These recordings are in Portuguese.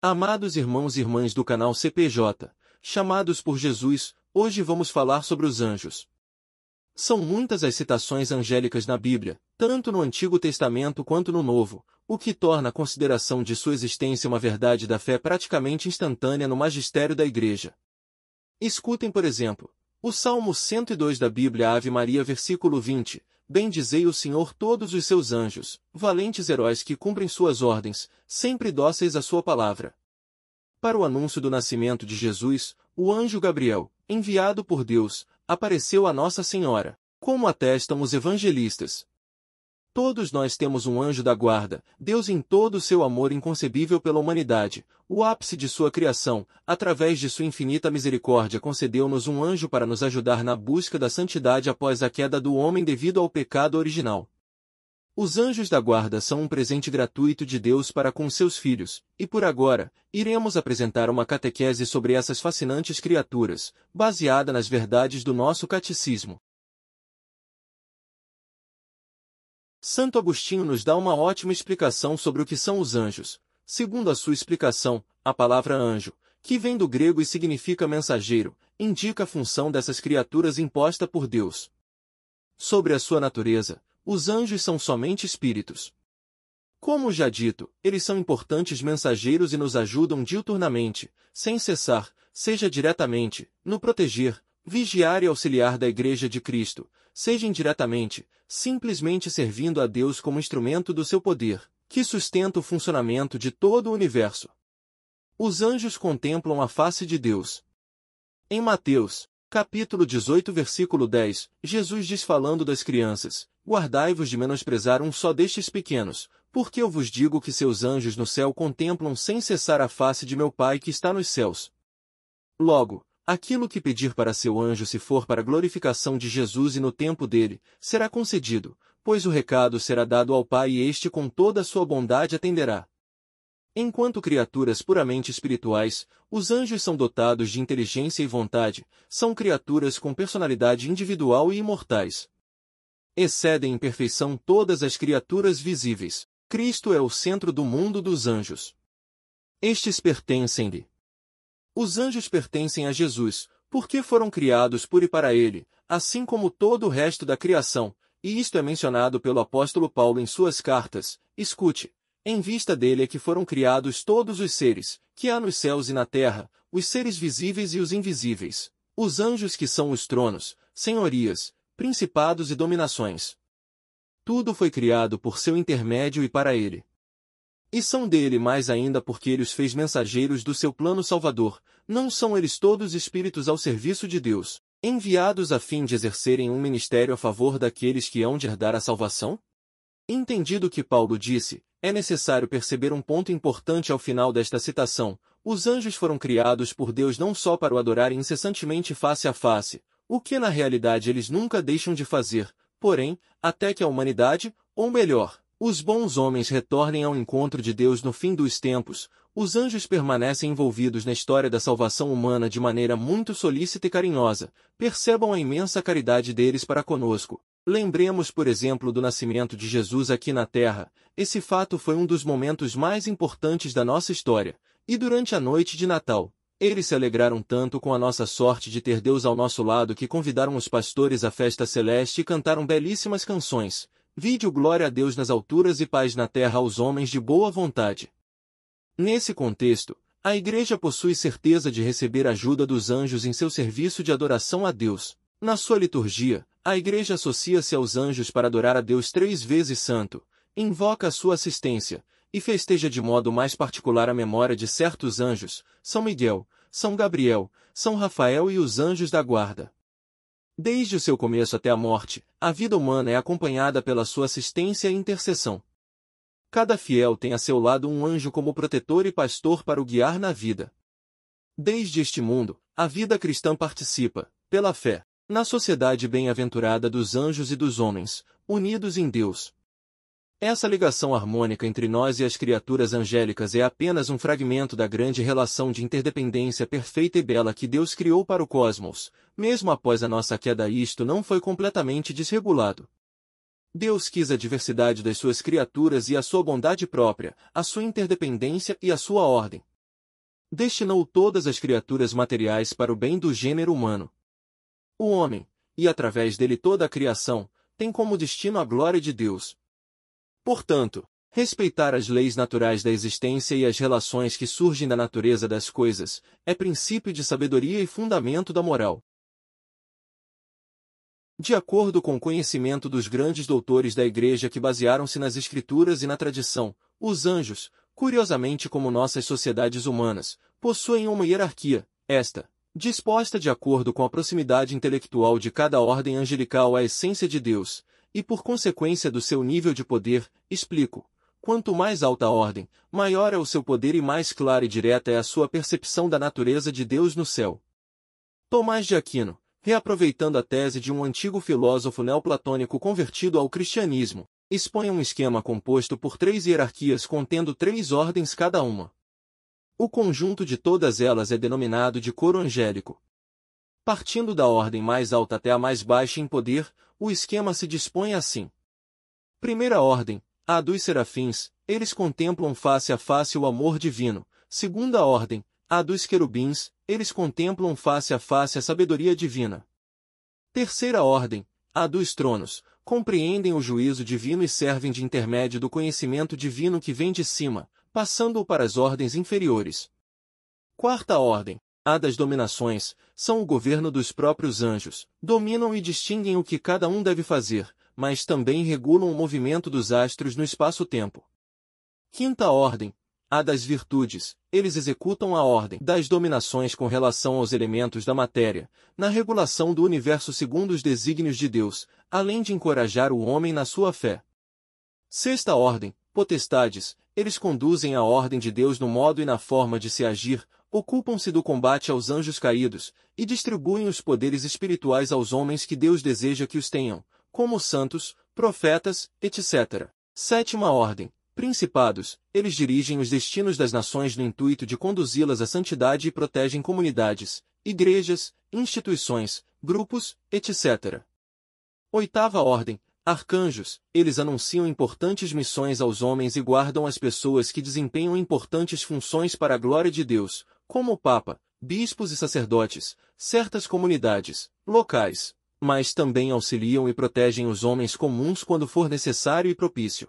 Amados irmãos e irmãs do canal CPJ, chamados por Jesus, hoje vamos falar sobre os anjos. São muitas as citações angélicas na Bíblia, tanto no Antigo Testamento quanto no Novo, o que torna a consideração de sua existência uma verdade da fé praticamente instantânea no magistério da Igreja. Escutem, por exemplo, o Salmo 102 da Bíblia Ave Maria versículo 20, Bendizei o Senhor todos os seus anjos, valentes heróis que cumprem suas ordens, sempre dóceis à sua palavra. Para o anúncio do nascimento de Jesus, o anjo Gabriel, enviado por Deus, apareceu a Nossa Senhora, como atestam os evangelistas. Todos nós temos um anjo da guarda, Deus em todo o seu amor inconcebível pela humanidade, o ápice de sua criação, através de sua infinita misericórdia concedeu-nos um anjo para nos ajudar na busca da santidade após a queda do homem devido ao pecado original. Os anjos da guarda são um presente gratuito de Deus para com seus filhos, e por agora, iremos apresentar uma catequese sobre essas fascinantes criaturas, baseada nas verdades do nosso catecismo. Santo Agostinho nos dá uma ótima explicação sobre o que são os anjos. Segundo a sua explicação, a palavra anjo, que vem do grego e significa mensageiro, indica a função dessas criaturas imposta por Deus. Sobre a sua natureza, os anjos são somente espíritos. Como já dito, eles são importantes mensageiros e nos ajudam diuturnamente, sem cessar, seja diretamente, no proteger, vigiar e auxiliar da Igreja de Cristo, seja indiretamente, simplesmente servindo a Deus como instrumento do seu poder, que sustenta o funcionamento de todo o universo. Os anjos contemplam a face de Deus. Em Mateus, capítulo 18, versículo 10, Jesus diz falando das crianças, guardai-vos de menosprezar um só destes pequenos, porque eu vos digo que seus anjos no céu contemplam sem cessar a face de meu Pai que está nos céus. Logo, aquilo que pedir para seu anjo se for para a glorificação de Jesus e no tempo dele, será concedido, pois o recado será dado ao Pai e este com toda a sua bondade atenderá. Enquanto criaturas puramente espirituais, os anjos são dotados de inteligência e vontade, são criaturas com personalidade individual e imortais. Excedem em perfeição todas as criaturas visíveis. Cristo é o centro do mundo dos anjos. Estes pertencem-lhe. Os anjos pertencem a Jesus, porque foram criados por e para ele, assim como todo o resto da criação, e isto é mencionado pelo apóstolo Paulo em suas cartas. Escute, em vista dele é que foram criados todos os seres, que há nos céus e na terra, os seres visíveis e os invisíveis, os anjos que são os tronos, senhorias, principados e dominações. Tudo foi criado por seu intermédio e para ele. E são dele mais ainda porque ele os fez mensageiros do seu plano salvador. Não são eles todos espíritos ao serviço de Deus, enviados a fim de exercerem um ministério a favor daqueles que hão de herdar a salvação? Entendido o que Paulo disse, é necessário perceber um ponto importante ao final desta citação. Os anjos foram criados por Deus não só para o adorarem incessantemente face a face, o que na realidade eles nunca deixam de fazer, porém, até que a humanidade, ou melhor, os bons homens retornem ao encontro de Deus no fim dos tempos, os anjos permanecem envolvidos na história da salvação humana de maneira muito solícita e carinhosa. Percebam a imensa caridade deles para conosco. Lembremos, por exemplo, do nascimento de Jesus aqui na Terra. Esse fato foi um dos momentos mais importantes da nossa história. E durante a noite de Natal, eles se alegraram tanto com a nossa sorte de ter Deus ao nosso lado que convidaram os pastores à festa celeste e cantaram belíssimas canções. Vide o glória a Deus nas alturas e paz na terra aos homens de boa vontade. Nesse contexto, a Igreja possui certeza de receber ajuda dos anjos em seu serviço de adoração a Deus. Na sua liturgia, a Igreja associa-se aos anjos para adorar a Deus 3 vezes santo, invoca a sua assistência, e festeja de modo mais particular a memória de certos anjos, São Miguel, São Gabriel, São Rafael e os anjos da guarda. Desde o seu começo até a morte, a vida humana é acompanhada pela sua assistência e intercessão. Cada fiel tem a seu lado um anjo como protetor e pastor para o guiar na vida. Desde este mundo, a vida cristã participa, pela fé, na sociedade bem-aventurada dos anjos e dos homens, unidos em Deus. Essa ligação harmônica entre nós e as criaturas angélicas é apenas um fragmento da grande relação de interdependência perfeita e bela que Deus criou para o cosmos. Mesmo após a nossa queda, isto não foi completamente desregulado. Deus quis a diversidade das suas criaturas e a sua bondade própria, a sua interdependência e a sua ordem. Destinou todas as criaturas materiais para o bem do gênero humano. O homem, e através dele toda a criação, tem como destino a glória de Deus. Portanto, respeitar as leis naturais da existência e as relações que surgem da natureza das coisas é princípio de sabedoria e fundamento da moral. De acordo com o conhecimento dos grandes doutores da Igreja que basearam-se nas Escrituras e na tradição, os anjos, curiosamente como nossas sociedades humanas, possuem uma hierarquia, esta, disposta de acordo com a proximidade intelectual de cada ordem angelical à essência de Deus, e por consequência do seu nível de poder, explico. Quanto mais alta a ordem, maior é o seu poder e mais clara e direta é a sua percepção da natureza de Deus no céu. Tomás de Aquino, reaproveitando a tese de um antigo filósofo neoplatônico convertido ao cristianismo, expõe um esquema composto por 3 hierarquias contendo 3 ordens cada uma. O conjunto de todas elas é denominado de coro angélico. Partindo da ordem mais alta até a mais baixa em poder, o esquema se dispõe assim. Primeira ordem, a dos serafins, eles contemplam face a face o amor divino. Segunda ordem, a dos querubins, eles contemplam face a face a sabedoria divina. Terceira ordem, a dos tronos, compreendem o juízo divino e servem de intermédio do conhecimento divino que vem de cima, passando-o para as ordens inferiores. Quarta ordem, a das dominações, são o governo dos próprios anjos, dominam e distinguem o que cada um deve fazer, mas também regulam o movimento dos astros no espaço-tempo. Quinta ordem, a das virtudes, eles executam a ordem das dominações com relação aos elementos da matéria, na regulação do universo segundo os desígnios de Deus, além de encorajar o homem na sua fé. Sexta ordem, potestades, eles conduzem a ordem de Deus no modo e na forma de se agir, ocupam-se do combate aos anjos caídos, e distribuem os poderes espirituais aos homens que Deus deseja que os tenham, como santos, profetas, etc. Sétima ordem, principados, eles dirigem os destinos das nações no intuito de conduzi-las à santidade e protegem comunidades, igrejas, instituições, grupos, etc. Oitava ordem, arcanjos, eles anunciam importantes missões aos homens e guardam as pessoas que desempenham importantes funções para a glória de Deus, como o Papa, bispos e sacerdotes, certas comunidades, locais, mas também auxiliam e protegem os homens comuns quando for necessário e propício.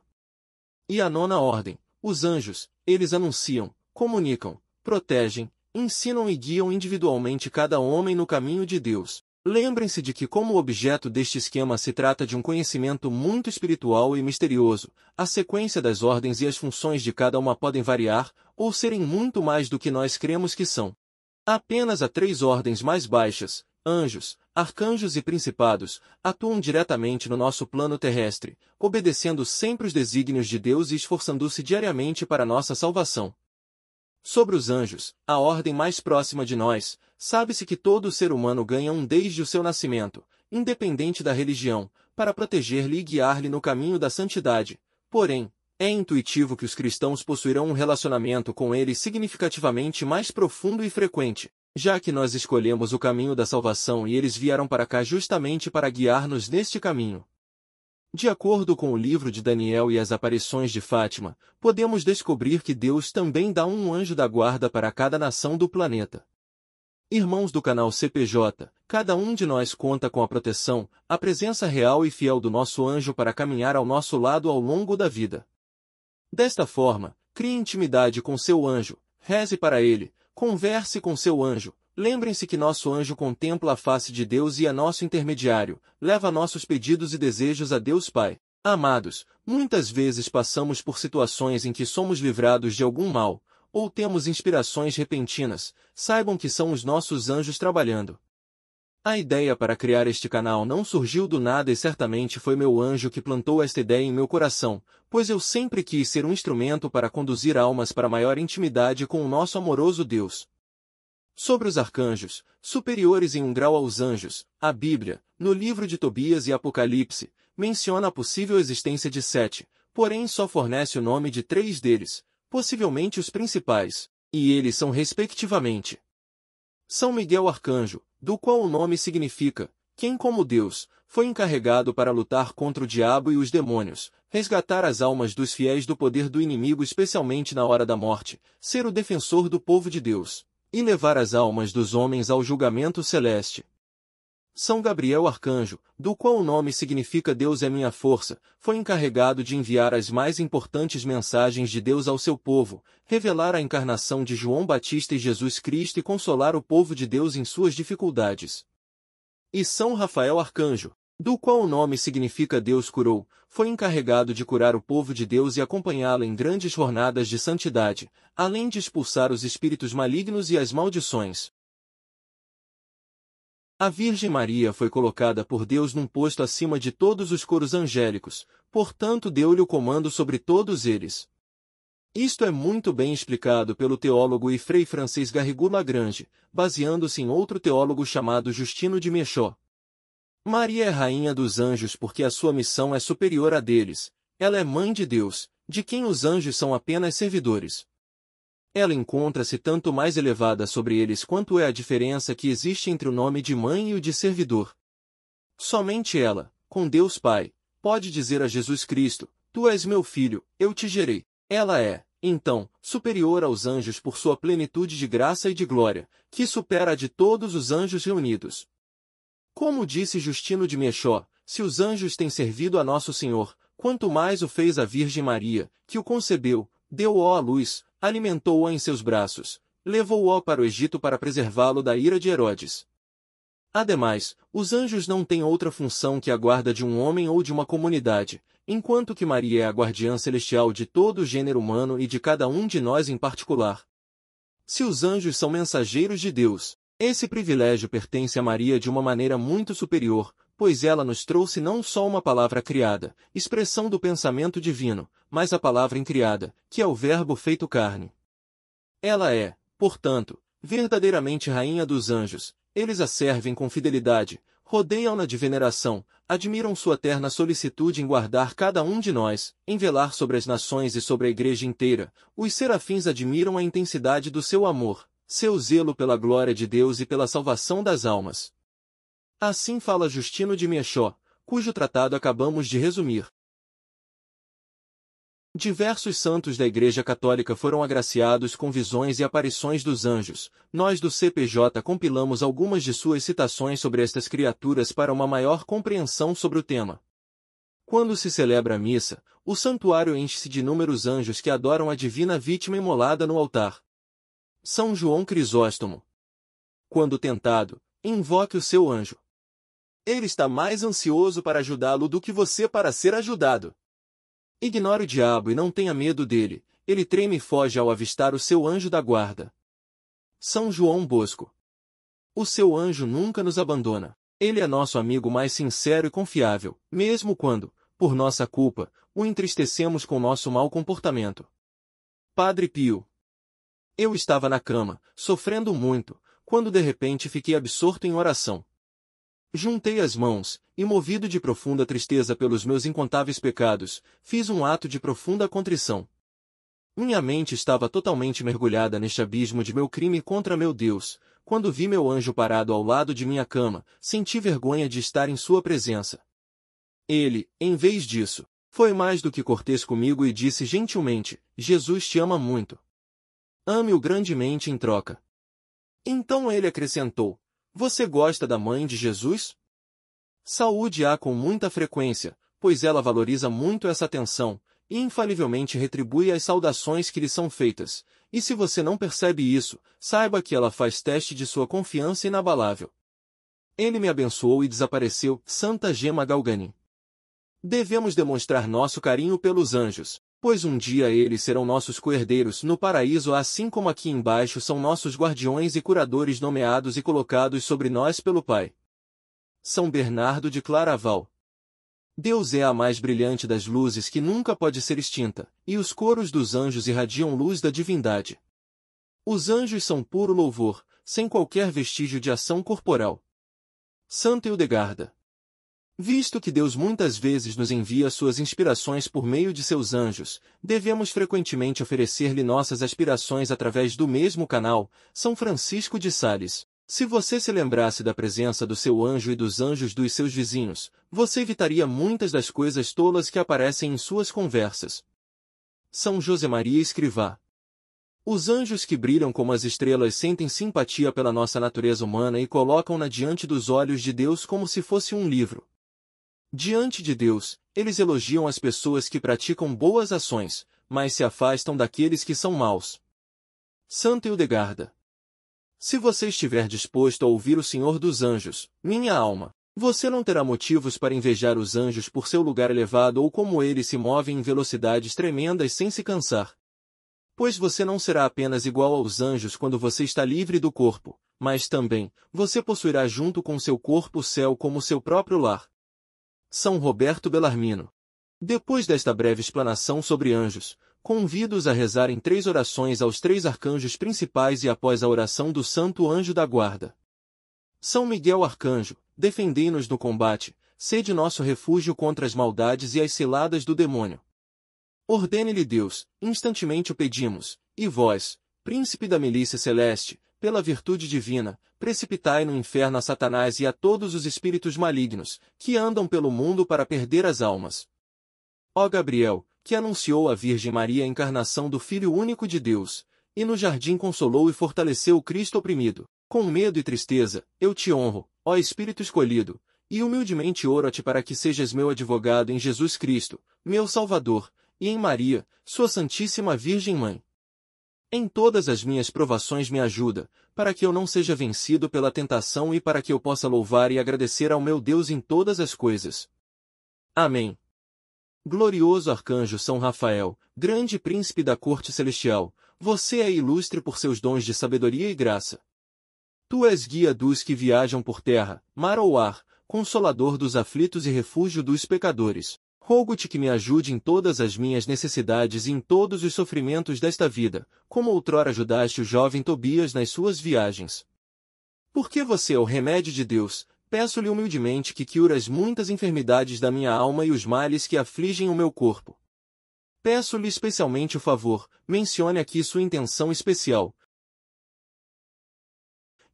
E a nona ordem, os anjos, eles anunciam, comunicam, protegem, ensinam e guiam individualmente cada homem no caminho de Deus. Lembrem-se de que como objeto deste esquema se trata de um conhecimento muito espiritual e misterioso, a sequência das ordens e as funções de cada uma podem variar, ou serem muito mais do que nós cremos que são. Apenas há 3 ordens mais baixas, anjos, arcanjos e principados, atuam diretamente no nosso plano terrestre, obedecendo sempre os desígnios de Deus e esforçando-se diariamente para nossa salvação. Sobre os anjos, a ordem mais próxima de nós, sabe-se que todo ser humano ganha um desde o seu nascimento, independente da religião, para proteger-lhe e guiar-lhe no caminho da santidade. Porém, é intuitivo que os cristãos possuirão um relacionamento com ele significativamente mais profundo e frequente, já que nós escolhemos o caminho da salvação e eles vieram para cá justamente para guiar-nos neste caminho. De acordo com o livro de Daniel e as aparições de Fátima, podemos descobrir que Deus também dá um anjo da guarda para cada nação do planeta. Irmãos do canal CPJ, cada um de nós conta com a proteção, a presença real e fiel do nosso anjo para caminhar ao nosso lado ao longo da vida. Desta forma, crie intimidade com seu anjo, reze para ele, converse com seu anjo. Lembrem-se que nosso anjo contempla a face de Deus e é nosso intermediário, leva nossos pedidos e desejos a Deus Pai. Amados, muitas vezes passamos por situações em que somos livrados de algum mal, ou temos inspirações repentinas, saibam que são os nossos anjos trabalhando. A ideia para criar este canal não surgiu do nada e certamente foi meu anjo que plantou esta ideia em meu coração, pois eu sempre quis ser um instrumento para conduzir almas para maior intimidade com o nosso amoroso Deus. Sobre os arcanjos, superiores em um grau aos anjos, a Bíblia, no livro de Tobias e Apocalipse, menciona a possível existência de 7, porém só fornece o nome de 3 deles, possivelmente os principais, e eles são respectivamente São Miguel Arcanjo, do qual o nome significa, quem como Deus, foi encarregado para lutar contra o diabo e os demônios, resgatar as almas dos fiéis do poder do inimigo, especialmente na hora da morte, ser o defensor do povo de Deus, e levar as almas dos homens ao julgamento celeste. São Gabriel Arcanjo, do qual o nome significa Deus é minha força, foi encarregado de enviar as mais importantes mensagens de Deus ao seu povo, revelar a encarnação de João Batista e Jesus Cristo e consolar o povo de Deus em suas dificuldades. E São Rafael Arcanjo, do qual o nome significa Deus curou, foi encarregado de curar o povo de Deus e acompanhá-lo em grandes jornadas de santidade, além de expulsar os espíritos malignos e as maldições. A Virgem Maria foi colocada por Deus num posto acima de todos os coros angélicos, portanto deu-lhe o comando sobre todos eles. Isto é muito bem explicado pelo teólogo e frei francês Garrigou Lagrange, baseando-se em outro teólogo chamado Justino de Méchaux. Maria é rainha dos anjos porque a sua missão é superior à deles. Ela é mãe de Deus, de quem os anjos são apenas servidores. Ela encontra-se tanto mais elevada sobre eles quanto é a diferença que existe entre o nome de mãe e o de servidor. Somente ela, com Deus Pai, pode dizer a Jesus Cristo, Tu és meu filho, eu te gerei. Ela é, então, superior aos anjos por sua plenitude de graça e de glória, que supera a de todos os anjos reunidos. Como disse Justino de Méchaux, se os anjos têm servido a Nosso Senhor, quanto mais o fez a Virgem Maria, que o concebeu, deu-o à luz, alimentou-o em seus braços, levou-o para o Egito para preservá-lo da ira de Herodes. Ademais, os anjos não têm outra função que a guarda de um homem ou de uma comunidade, enquanto que Maria é a guardiã celestial de todo o gênero humano e de cada um de nós em particular. Se os anjos são mensageiros de Deus, esse privilégio pertence a Maria de uma maneira muito superior, pois ela nos trouxe não só uma palavra criada, expressão do pensamento divino, mas a palavra incriada, que é o Verbo feito carne. Ela é, portanto, verdadeiramente rainha dos anjos, eles a servem com fidelidade, rodeiam-na de veneração, admiram sua terna solicitude em guardar cada um de nós, em velar sobre as nações e sobre a igreja inteira, os serafins admiram a intensidade do seu amor, seu zelo pela glória de Deus e pela salvação das almas. Assim fala Justino de Méchaux, cujo tratado acabamos de resumir. Diversos santos da Igreja Católica foram agraciados com visões e aparições dos anjos. Nós do CPJ compilamos algumas de suas citações sobre estas criaturas para uma maior compreensão sobre o tema. Quando se celebra a missa, o santuário enche-se de inúmeros anjos que adoram a divina vítima imolada no altar. São João Crisóstomo. Quando tentado, invoque o seu anjo. Ele está mais ansioso para ajudá-lo do que você para ser ajudado. Ignore o diabo e não tenha medo dele, ele treme e foge ao avistar o seu anjo da guarda. São João Bosco. O seu anjo nunca nos abandona. Ele é nosso amigo mais sincero e confiável, mesmo quando, por nossa culpa, o entristecemos com nosso mau comportamento. Padre Pio. Eu estava na cama, sofrendo muito, quando de repente fiquei absorto em oração. Juntei as mãos, e movido de profunda tristeza pelos meus incontáveis pecados, fiz um ato de profunda contrição. Minha mente estava totalmente mergulhada neste abismo de meu crime contra meu Deus. Quando vi meu anjo parado ao lado de minha cama, senti vergonha de estar em sua presença. Ele, em vez disso, foi mais do que cortês comigo e disse gentilmente, Jesus te ama muito. Ame-o grandemente em troca. Então ele acrescentou, você gosta da mãe de Jesus? Saúde-a com muita frequência, pois ela valoriza muito essa atenção, e infalivelmente retribui as saudações que lhe são feitas, e se você não percebe isso, saiba que ela faz teste de sua confiança inabalável. Ele me abençoou e desapareceu, Santa Gema Galgani. Devemos demonstrar nosso carinho pelos anjos, pois um dia eles serão nossos coherdeiros no paraíso assim como aqui embaixo são nossos guardiões e curadores nomeados e colocados sobre nós pelo Pai. São Bernardo de Claraval. Deus é a mais brilhante das luzes que nunca pode ser extinta, e os coros dos anjos irradiam luz da divindade. Os anjos são puro louvor, sem qualquer vestígio de ação corporal. Santa Hildegarda. Visto que Deus muitas vezes nos envia suas inspirações por meio de seus anjos, devemos frequentemente oferecer-lhe nossas aspirações através do mesmo canal. São Francisco de Sales. Se você se lembrasse da presença do seu anjo e dos anjos dos seus vizinhos, você evitaria muitas das coisas tolas que aparecem em suas conversas. São Josemaria Escrivá. Os anjos que brilham como as estrelas sentem simpatia pela nossa natureza humana e colocam-na diante dos olhos de Deus como se fosse um livro. Diante de Deus, eles elogiam as pessoas que praticam boas ações, mas se afastam daqueles que são maus. Santo Hildegarda. Se você estiver disposto a ouvir o Senhor dos Anjos, minha alma, você não terá motivos para invejar os anjos por seu lugar elevado ou como eles se movem em velocidades tremendas sem se cansar. Pois você não será apenas igual aos anjos quando você está livre do corpo, mas também, você possuirá junto com seu corpo o céu como seu próprio lar. São Roberto Bellarmino. Depois desta breve explanação sobre anjos, convido-os a rezarem 3 orações aos 3 arcanjos principais e após a oração do Santo Anjo da Guarda. São Miguel Arcanjo, defendei-nos no combate, sede nosso refúgio contra as maldades e as ciladas do demônio. Ordene-lhe Deus, instantemente o pedimos, e vós, príncipe da milícia celeste, pela virtude divina, precipitai no inferno a Satanás e a todos os espíritos malignos, que andam pelo mundo para perder as almas. Ó Gabriel, que anunciou à Virgem Maria a encarnação do Filho único de Deus, e no jardim consolou e fortaleceu o Cristo oprimido, com medo e tristeza, eu te honro, ó Espírito escolhido, e humildemente oro a ti para que sejas meu advogado em Jesus Cristo, meu Salvador, e em Maria, sua Santíssima Virgem Mãe. Em todas as minhas provações me ajuda, para que eu não seja vencido pela tentação e para que eu possa louvar e agradecer ao meu Deus em todas as coisas. Amém. Glorioso Arcanjo São Rafael, grande príncipe da corte celestial, você é ilustre por seus dons de sabedoria e graça. Tu és guia dos que viajam por terra, mar ou ar, consolador dos aflitos e refúgio dos pecadores. Rogo-te que me ajude em todas as minhas necessidades e em todos os sofrimentos desta vida, como outrora ajudaste o jovem Tobias nas suas viagens. Porque você é o remédio de Deus, peço-lhe humildemente que cure as muitas enfermidades da minha alma e os males que afligem o meu corpo. Peço-lhe especialmente o favor, mencione aqui sua intenção especial,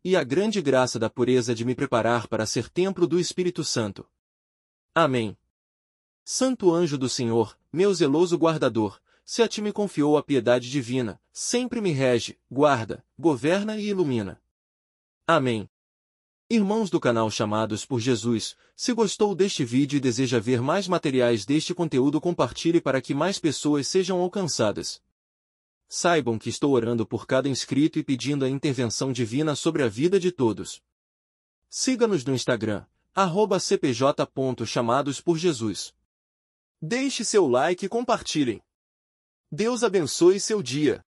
e a grande graça da pureza de me preparar para ser templo do Espírito Santo. Amém. Santo anjo do Senhor, meu zeloso guardador, se a ti me confiou a piedade divina, sempre me rege, guarda, governa e ilumina. Amém. Irmãos do canal Chamados por Jesus, se gostou deste vídeo e deseja ver mais materiais deste conteúdo, compartilhe para que mais pessoas sejam alcançadas. Saibam que estou orando por cada inscrito e pedindo a intervenção divina sobre a vida de todos. Siga-nos no Instagram, @cpj.chamadosporjesus. Deixe seu like e compartilhem. Deus abençoe seu dia.